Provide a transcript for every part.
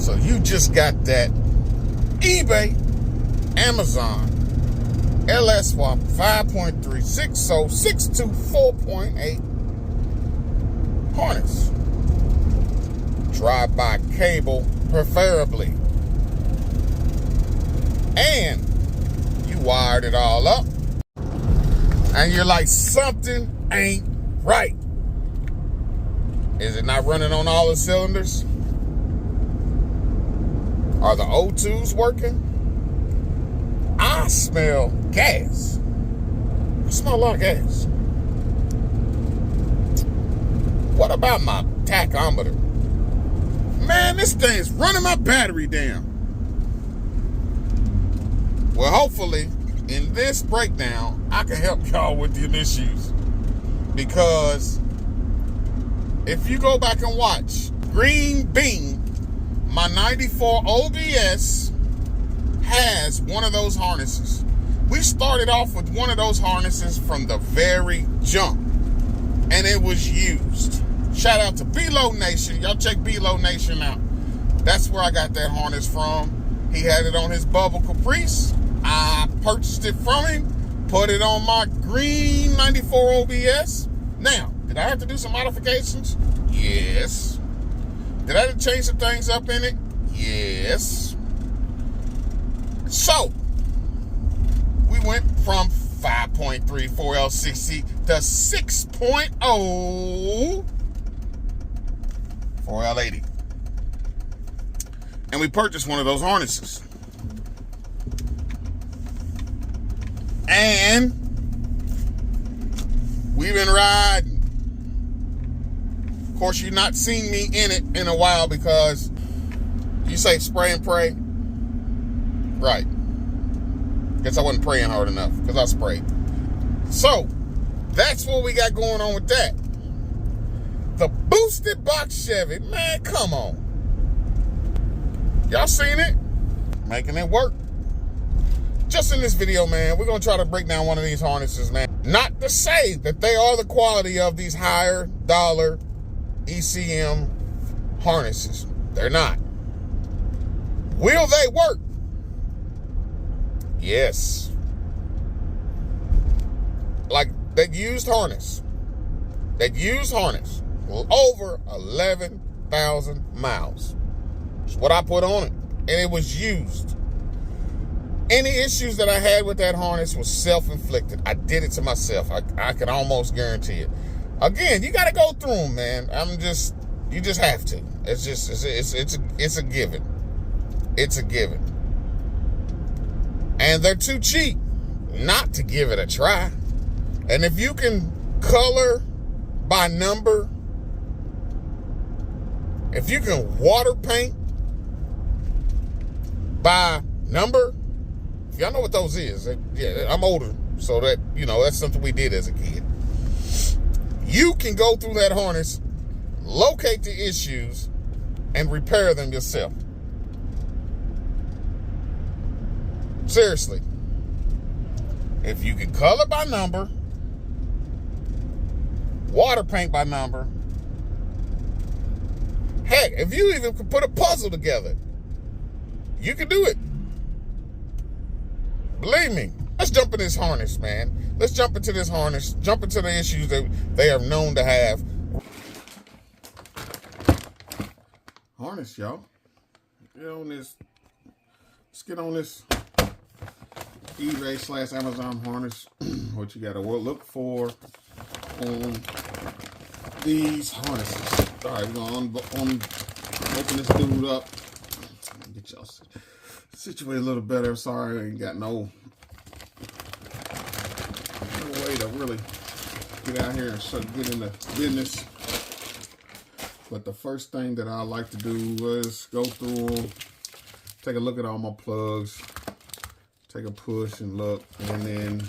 So you just got that eBay, Amazon, lsswap 5.36062 4.8 harness. Drive-by cable, preferably. And you wired it all up. And you're like, something ain't right. Is it not running on all the cylinders? Are the O2s working? I smell gas. I smell a lot of gas. What about my tachometer? Man, this thing is running my battery down. Well, hopefully, in this breakdown, I can help y'all with the issues. Because if you go back and watch Green Bean, my 94 OBS has one of those harnesses. We started off with one of those harnesses from the very jump, and it was used. Shout out to B-Lo Nation. Y'all check B-Lo Nation out. That's where I got that harness from. He had it on his Bubble Caprice. I purchased it from him, put it on my green 94 OBS. Now, did I have to do some modifications? Yes. Did I have to change some things up in it? Yes. So, we went from 5.3 4L60 to 6.0 4L80. And we purchased one of those harnesses. And we've been riding. Of course, you've not seen me in it in a while because you say spray and pray. Right. Guess I wasn't praying hard enough because I sprayed. So, that's what we got going on with that. The boosted box Chevy, man, come on. Y'all seen it? Making it work. Just in this video, man, we're going to try to break down one of these harnesses, man. Not to say that they are the quality of these higher dollar ECM harnesses. They're not. Will they work? Yes. Like that used harness. Over 11,000 miles. That's what I put on it. And it was used. Any issues that I had with that harness was self-inflicted. I did it to myself. I can almost guarantee it. Again, you got to go through them, man. You just have to. It's a given. It's a given. And they're too cheap not to give it a try. And if you can color by number, if you can water paint by number, y'all know what those is. Yeah, I'm older, so that, that's something we did as a kid. You can go through that harness, locate the issues, and repair them yourself. Seriously. If you can color by number, water paint by number, heck, if you even could put a puzzle together, you can do it. Believe me. Let's jump in this harness, man. Let's jump into this harness. Jump into the issues that they are known to have. Harness, y'all. Get on this. Let's get on this eBay/Amazon harness. What you gotta look for on these harnesses. All right, we're gonna open this dude up. Get y'all situated a little better. Sorry, I ain't got no way to really get out here and get into business. But the first thing that I like to do was go through them, take a look at all my plugs, take a push and look, and then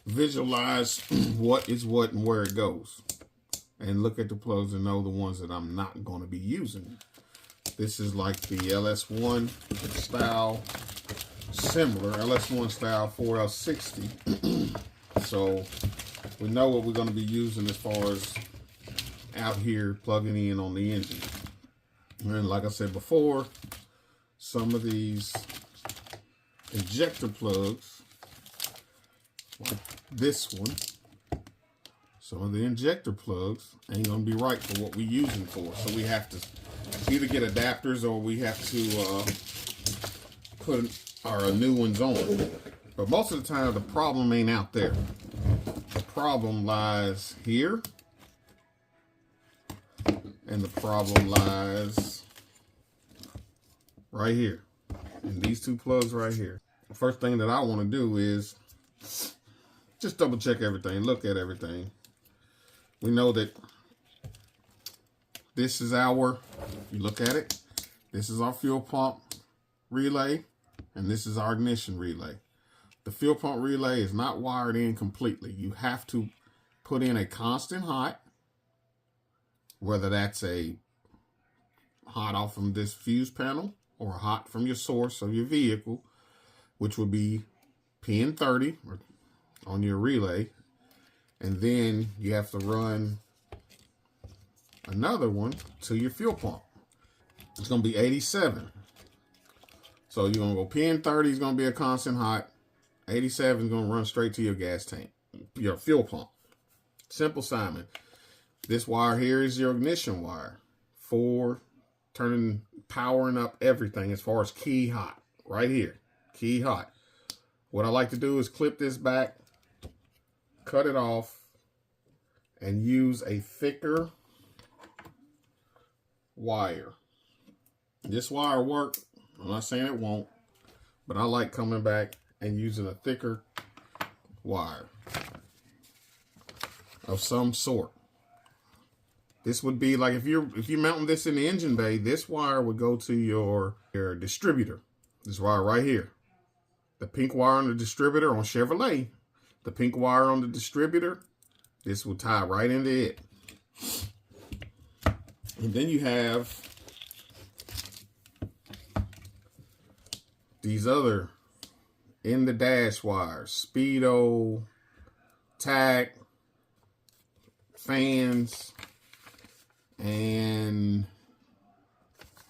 visualize what is what and where it goes. And look at the plugs and know the ones that I'm not going to be using. This is like the LS1 style, similar, LS1 style 4L60. So we know what we're going to be using as far as out here plugging in on the engine. And like I said before, some of these injector plugs, like this one. Some of the injector plugs ain't gonna be right for what we're using for. So we have to either get adapters or we have to put our new ones on. But most of the time, the problem ain't out there. The problem lies here. And the problem lies right here. And these two plugs right here. The first thing that I want to do is just double check everything, look at everything. We know that this is our, if you look at it, this is our fuel pump relay, and this is our ignition relay. The fuel pump relay is not wired in completely. You have to put in a constant hot, whether that's a hot off from this fuse panel or hot from your source of your vehicle, which would be pin 30 on your relay. And then you have to run another one to your fuel pump. It's going to be 87. So you're going to go pin 30 is going to be a constant hot. 87 is going to run straight to your gas tank, your fuel pump. Simple, Simon. This wire here is your ignition wire for powering up everything as far as key hot. Right here, key hot. What I like to do is clip this back, cut it off, and use a thicker wire. This wire work. I'm not saying it won't, but I like coming back and using a thicker wire of some sort. This would be like if you're mounting this in the engine bay, this wire would go to your distributor. This wire right here. The pink wire on the distributor on Chevrolet, the pink wire on the distributor, this will tie right into it. And then you have these other in the dash wires, speedo, tack, fans, and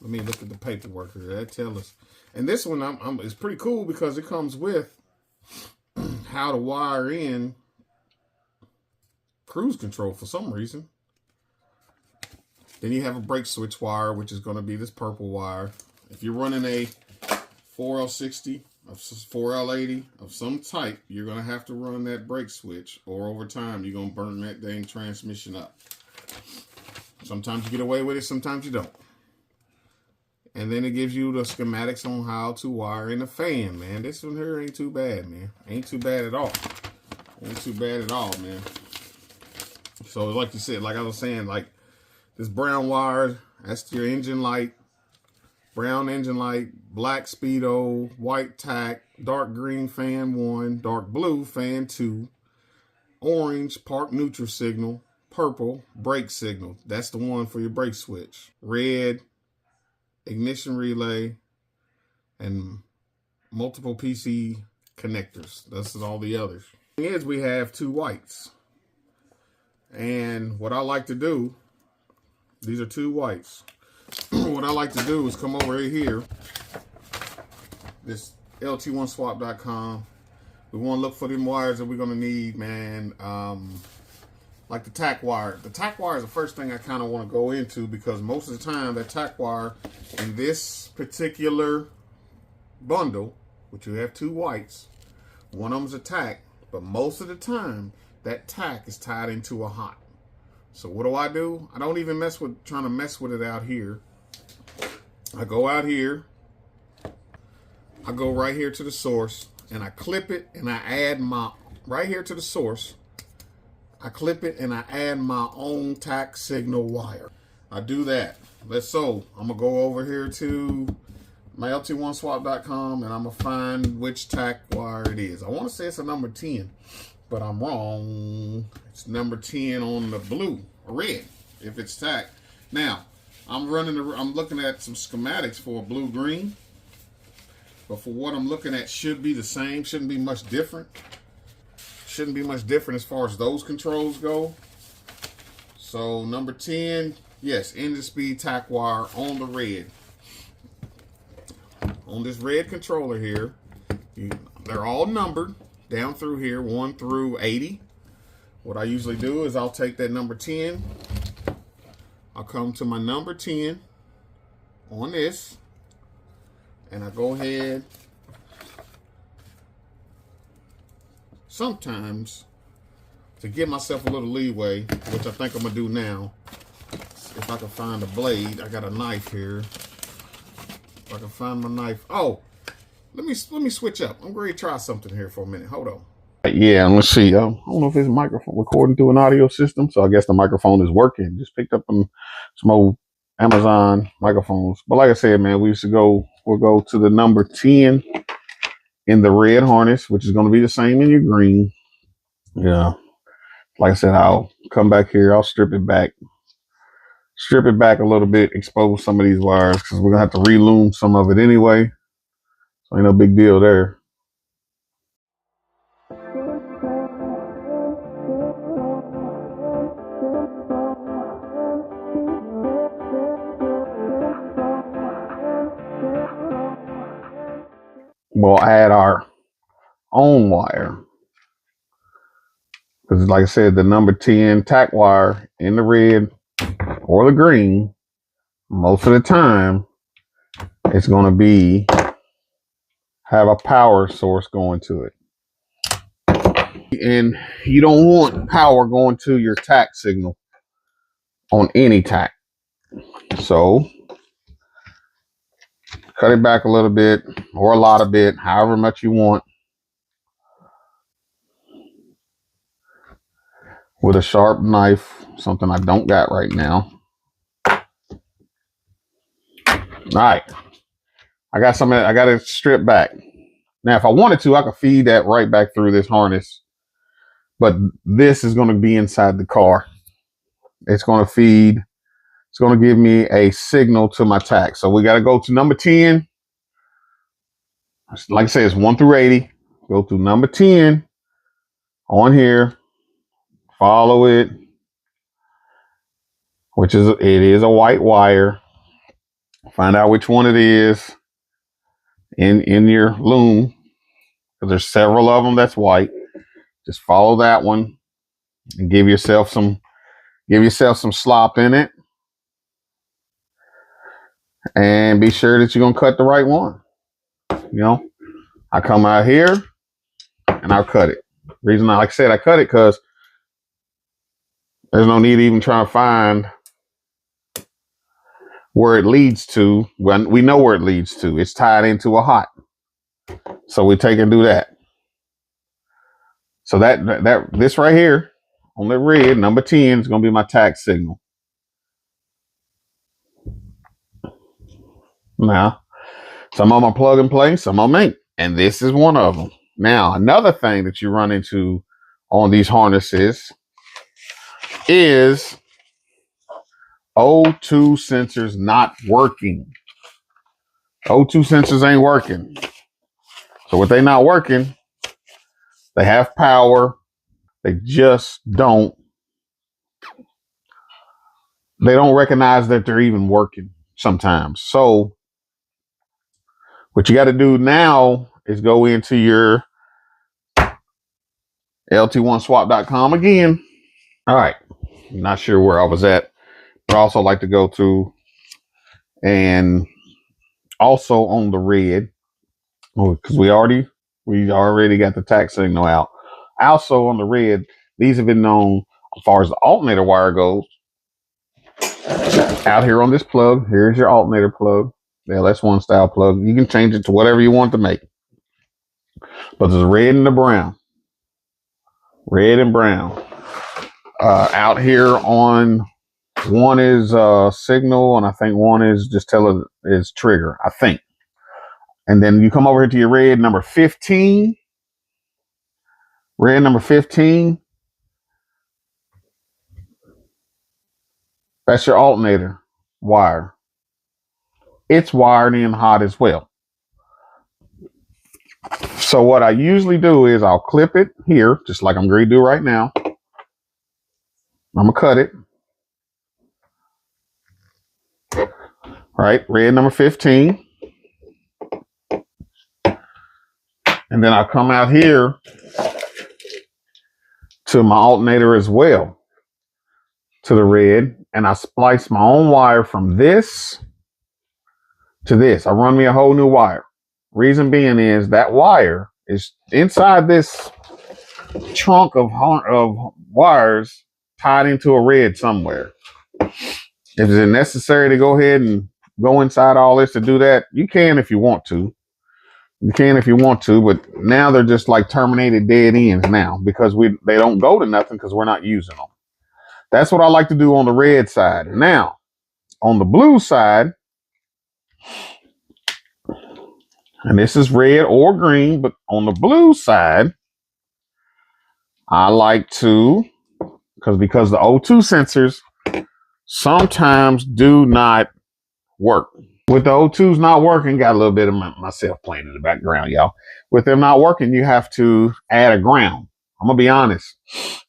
let me look at the paperwork here. That tells us. And this one is pretty cool because it comes with how to wire in cruise control for some reason. Then you have a brake switch wire, which is going to be this purple wire. If you're running a 4L60, a 4L80 of some type, you're going to have to run that brake switch, or over time, you're going to burn that dang transmission up. Sometimes you get away with it, sometimes you don't. And then it gives you the schematics on how to wire in a fan, man. This one here ain't too bad, man. Ain't too bad at all. Ain't too bad at all, man. So like you said, like I was saying, like this brown wire, that's your engine light. Brown engine light, black speedo, white tack, dark green fan 1, dark blue fan 2, orange park neutral signal, purple brake signal. That's the one for your brake switch. Red ignition relay, and multiple PC connectors. This is all the others. The thing is, we have 2 whites. And what I like to do, these are 2 whites. What I like to do is come over here, this lt1swap.com. We want to look for them wires that we're going to need, man. Like the tack wire. The tack wire is the first thing I kind of want to go into, because most of the time that tack wire in this particular bundle, which you have 2 whites, one of them's a tack, but most of the time that tack is tied into a hot. So what do? I don't even trying to mess with it out here. I go out here, I go right here to the source, and I clip it, and I add right here to the source, I clip it and I add my own tack signal wire. I do that. So I'm gonna go over here to my lt1swap.com and I'm gonna find which tack wire it is. I want to say it's a number 10, but I'm wrong. It's number 10 on the blue or red if it's tack. Now I'm looking at some schematics for a blue green, but for what I'm looking at should be the same. Shouldn't be much different. Shouldn't be much different as far as those controls go. So number 10, yes, engine speed tack wire on the red. on this red controller here, they're all numbered down through here, 1 through 80. What I usually do is I'll take that number 10. I'll come to my number 10 on this, and I go ahead. Sometimes, to give myself a little leeway, which I think I'm gonna do now, if I can find a blade. I got a knife here. If I can find my knife. Oh, let me switch up. I'm going to try something here for a minute. Hold on. Yeah, let's see. I don't know if it's a microphone recording through an audio system, so I guess the microphone is working. Just picked up some old Amazon microphones. But like I said, man, we'll go to the number 10 in the red harness, which is going to be the same in your green. Yeah. Like I said, I'll come back here. I'll strip it back a little bit, expose some of these wires, because we're going to have to reloom some of it anyway. So ain't no big deal there. We'll add our own wire. Because like I said, the number 10 tack wire in the red or the green, most of the time, it's going to have a power source going to it. And you don't want power going to your tack signal on any tack. So cut it back a little bit or a lot of bit, however much you want, with a sharp knife, something I don't got right now. All right, I got it stripped back. Now, if I wanted to, I could feed that right back through this harness, but this is going to be inside the car. It's going to give me a signal to my tack. So we got to go to number 10. Like I said, it's 1 through 80. Go to number 10 on here, follow it, it is a white wire. Find out which one it is in your loom, because there's several of them that's white. Just follow that one and give yourself some slop in it, and be sure that you're gonna cut the right one. You know, I come out here and I'll cut it. Reason, like I said, I cut it because there's no need to even try to find where it leads to. When we know where it leads to, it's tied into a hot. So we take and do that. So this right here on the red, number 10, is gonna be my tack signal. Now, some of them are plug and play, some of them ain't, and this is one of them. Now, another thing that you run into on these harnesses is O2 sensors not working. O2 sensors ain't working. So what they not working, they have power. They just don't recognize that they're even working sometimes. So what you got to do now is go into your lt1swap.com again. All right. Not sure where I was at, but I also like to go through and also on the red, because we already got the tack signal out. Also on the red, these have been known, as far as the alternator wire goes, out here on this plug. Here's your alternator plug, the LS1 style plug. You can change it to whatever you want to make, but there's red and the brown. Red and brown. Out here on one is signal, and I think one is just is trigger, I think. And then you come over here to your red number 15. Red number 15. That's your alternator wire. It's wired in hot as well. So what I usually do is I'll clip it here, just like I'm going to do right now. I'm going to cut it. Right, red number 15. And then I come out here to my alternator as well, to the red, and I splice my own wire from this to this. I run me a whole new wire. Reason being is that wire is inside this trunk of wires tied into a red somewhere. If it's necessary to go ahead and go inside all this to do that, you can if you want to. You can if you want to, but now they're just like terminated dead ends now because they don't go to nothing because we're not using them. That's what I like to do on the red side. Now, on the blue side, and this is red or green, but on the blue side, I like to, because the O2 sensors sometimes do not work. With the O2s not working, got a little bit of myself playing in the background, y'all. With them not working, you have to add a ground. I'm going to be honest.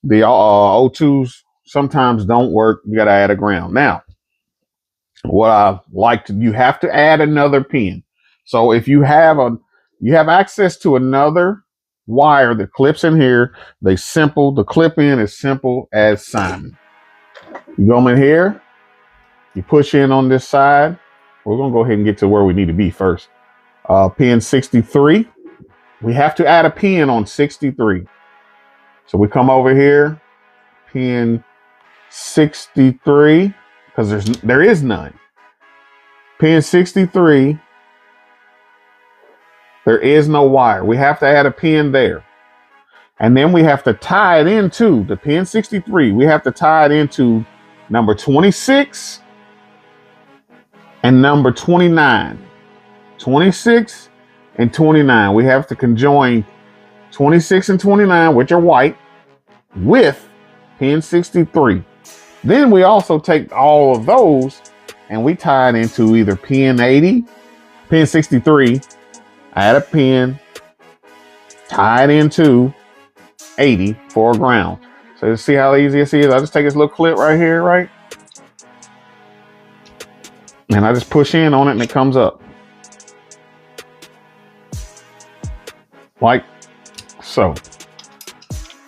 The O2s sometimes don't work. You got to add a ground. Now, what I like to, you have to add another pin. So if you have access to another wire that clips in here, the clip in is simple as Simon. You go in here, you push in on this side. We're going to go ahead and get to where we need to be first. Pin 63. We have to add a pin on 63. So we come over here, pin 63, because there is none. Pin 63, there is no wire. We have to add a pin there. And then we have to tie it into the pin 63. We have to tie it into number 26 and number 29. 26 and 29. We have to conjoin 26 and 29, which are white, with pin 63. Then we also take all of those and we tie it into either pin 80, pin 63, add a pin, tie it into 80 for a ground. So you see how easy this is? I just take this little clip right here, right? And I just push in on it and it comes up. Like so.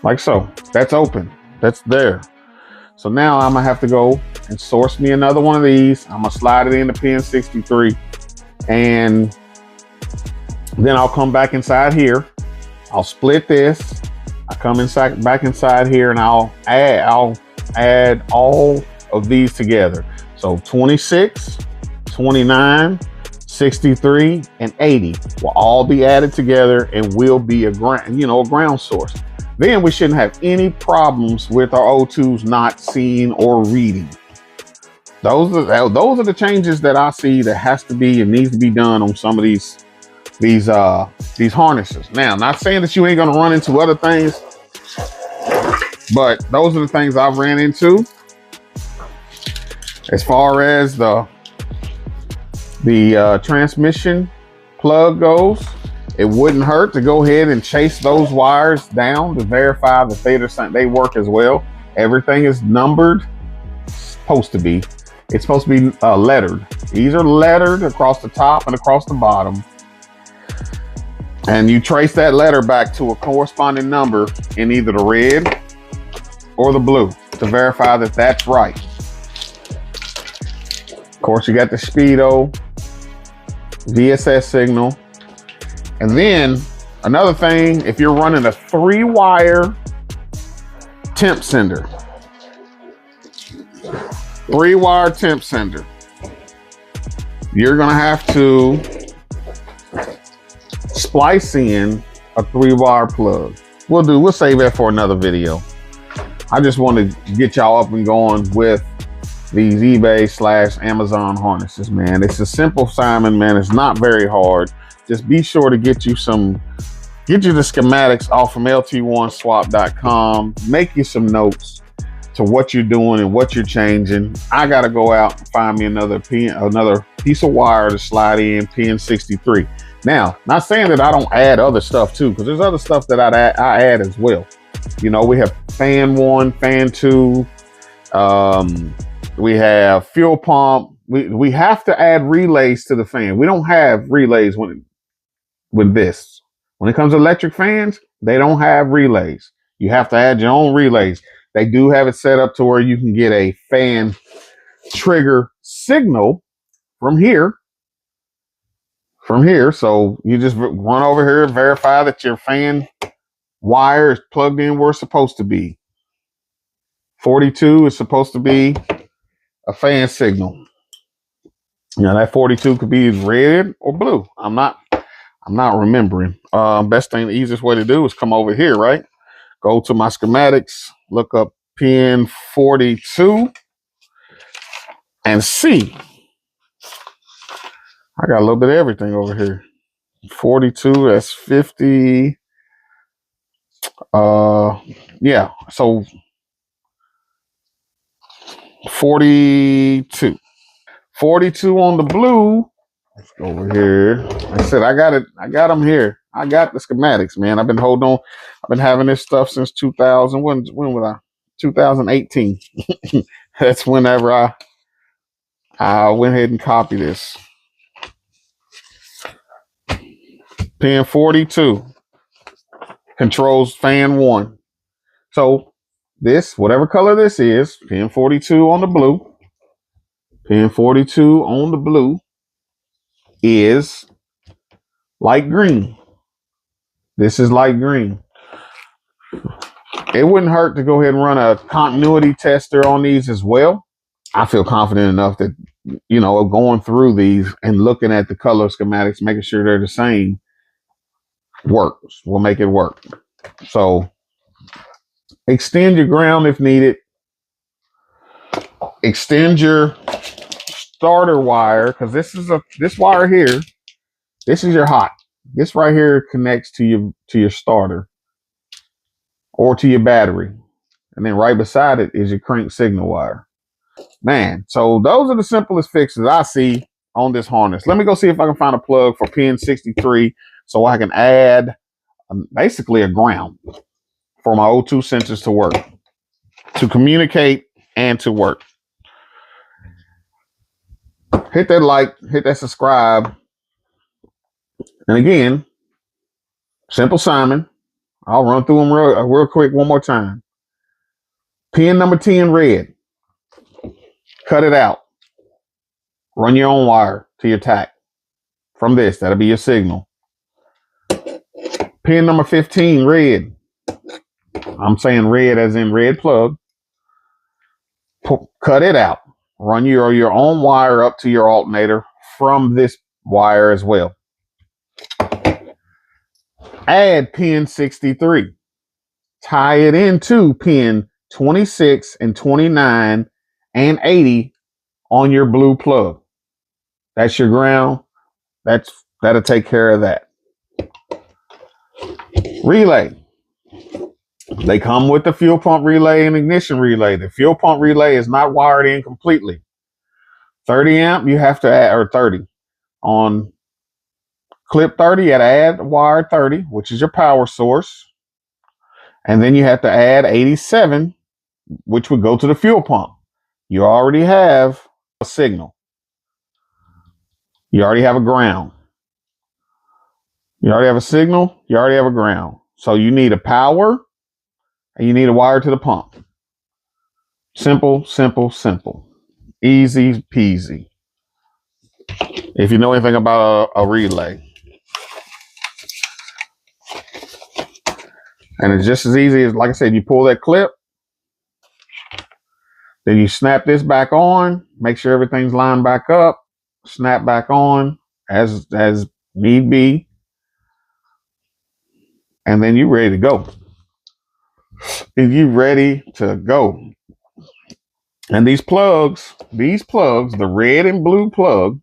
Like so. That's open. That's there. So now I'm going to have to go and source me another one of these. I'm going to slide it into pin 63. And then I'll come back inside here. I'll split this. I come back inside here and I'll add all of these together. So 26, 29, 63, and 80 will all be added together and will be a ground source. Then we shouldn't have any problems with our O2s not seeing or reading. Those are the changes that I see that has to be and needs to be done on some of these harnesses. Now, not saying that you ain't gonna run into other things, but those are the things I've ran into. As far as the transmission plug goes, it wouldn't hurt to go ahead and chase those wires down to verify that they work as well. Everything is numbered. It's supposed to be lettered. These are lettered across the top and across the bottom. And you trace that letter back to a corresponding number in either the red or the blue to verify that that's right. Of course, you got the speedo, VSS signal. And then another thing, if you're running a 3-wire temp sender, 3-wire temp sender, you're going to have to splice in a 3-wire plug. We'll save that for another video. I just want to get y'all up and going with these eBay/Amazon harnesses, man. It's a simple Simon, man. It's not very hard. Just be sure to get you the schematics off from lt1swap.com. Make you some notes to what you're doing and what you're changing. I got to go out and find me another piece of wire to slide in pin 63. Now, not saying that I don't add other stuff too, because there's other stuff that I add as well. You know, we have fan 1, fan 2. We have fuel pump. We have to add relays to the fan. We don't have relays with this. When it comes to electric fans, they don't have relays. You have to add your own relays. They do have it set up to where you can get a fan trigger signal from here. So you just run over here, verify that your fan wire is plugged in where it's supposed to be. 42 is supposed to be a fan signal. Now that 42 could be red or blue. I'm not remembering. Best thing, the easiest way to do is come over here, right? Go to my schematics, look up pin 42 and see. I got a little bit of everything over here. 42, that's 50. Yeah, so 42. 42 on the blue. Let's go over here. Like I said, I got it. I got them here. I got the schematics, man. I've been holding on. I've been having this stuff since 2000. When was I? 2018. That's whenever I went ahead and copied this. Pin 42 controls fan 1. So this, whatever color this is, pin 42 on the blue. Pin 42 on the blue is light green. This is light green. It wouldn't hurt to go ahead and run a continuity tester on these as well. I feel confident enough that, going through these and looking at the color schematics, making sure they're the same, works. We'll make it work. So extend your ground if needed. Extend your starter wire, because this wire here, this is your hot. This right here connects to your starter or to your battery. And then right beside it is your crank signal wire. Man, so those are the simplest fixes I see on this harness. Let me go see if I can find a plug for pin 63 so I can add basically a ground for my O2 sensors to work, to communicate and to work. Hit that like, hit that subscribe. And again, Simple Simon. I'll run through them real quick one more time. Pin number 10 red. Cut it out. Run your own wire to your tack. From this, that'll be your signal. Pin number 15 red. I'm saying red as in red plug. Cut it out. Run your own wire up to your alternator from this wire as well. Add pin 63. Tie it into pin 26 and 29 and 80 on your blue plug. That's your ground. That'll take care of that. Relay. They come with the fuel pump relay and ignition relay. The fuel pump relay is not wired in completely. 30 amp, you have to add, or 30. On clip 30, you have to add wire 30, which is your power source. And then you have to add 87, which would go to the fuel pump. You already have a signal. You already have a ground. You already have a signal. You already have a ground. So you need a power and you need a wire to the pump. Simple, simple, simple. Easy peasy. If you know anything about a relay. And it's just as easy as, like I said, you pull that clip, then you snap this back on, make sure everything's lined back up, snap back on as need be, and then you're ready to go. And you ready to go. And these plugs, the red and blue plug,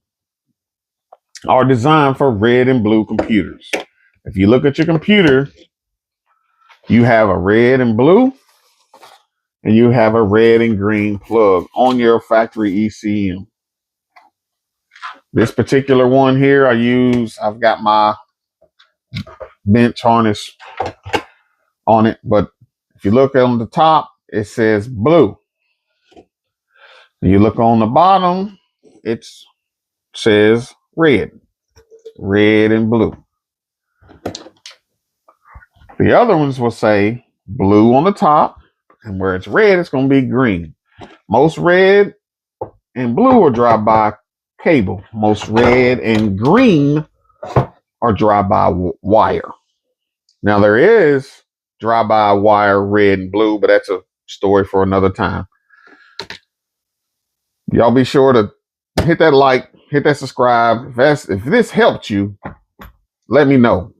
are designed for red and blue computers. If you look at your computer, you have a red and blue, and you have a red and green plug on your factory ECM. This particular one here, I've got my bench harness on it, but if you look on the top, it says blue. You look on the bottom, it says red and blue. The other ones will say blue on the top, and where it's red, it's going to be green. Most red and blue are drive-by cable. Most red and green are drive-by wire. Now there is drive-by wire red and blue, but that's a story for another time. Y'all be sure to hit that like, hit that subscribe. If this helped you, let me know.